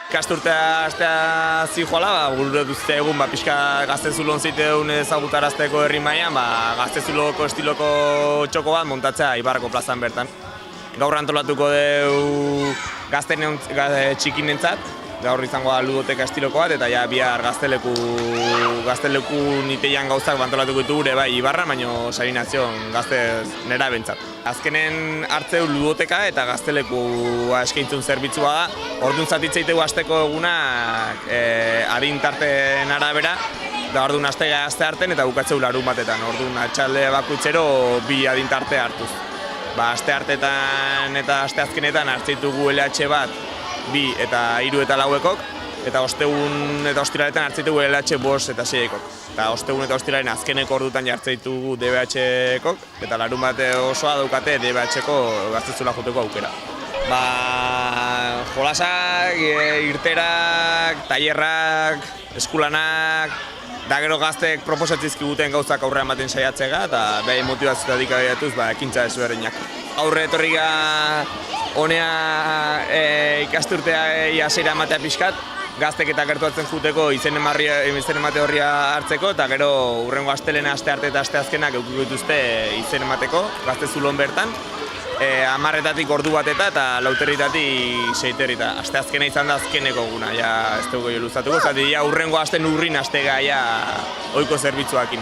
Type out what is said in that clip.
Ikasturtea astea zijoala, gure duzte egun pixka Gaztezulon ziteun ezagutarazteko herri mailan, Gaztezuloko estiloko txoko bat montatzea Ibarrako plazan bertan. Gaur antolatuko dugu txikinentzat, gaur izango da ludoteka estiloko bat, eta ja bihar gazteleku niteian gauzak antolatuko ditugu gure bai Ibarra, baina Sabinazion gaztez nera bentsat. Azkenen hartzeu ludoteka eta gaztelekua eskaintzun zerbitzua da. Orduan zatitzeitegu asteko egunak adin tarteen arabera, da orduan aste harten eta bukatzeu larun batetan. Orduan atxalde bakoitzero bi adin tarte hartuz. Aste hartetan eta aste azkenetan hartzeitugu LH bat, 2 eta 3 eta 4ekok, eta ostegun eta ostiraletan hartzeitugu LH 5 eta 6ekok. Eta ostegun eta ostiraren azkeneko ordutan jartzeitugu DBH-ekok, eta larun bate osoa daukate DBH-eko Gaztezula joteko aukera. Jolasak, irterak, tailerrak, eskulanak, da gero gaztek proposatzizkiguten gauzak aurre ematen saiatzega, eta behin motivazioetatik abiatuz ekintza ezberdinak. Aurre etorrika honea ikasturtea hasiera ematea pixkat, gaztek eta gertuatzen juteko izen emate horria hartzeko, eta gero hurrengo astelena aste arte eta aste azkenak eukiko dituzte izen emateko, Gaztezulon bertan. 10-etatik ordu bateta eta 4-etatik 6-eta. Aste azkena izan da azkeneko eguna, ja ez dugu luzatuko, zati hurrengo aste nurrin astega ohiko zerbitzuakin.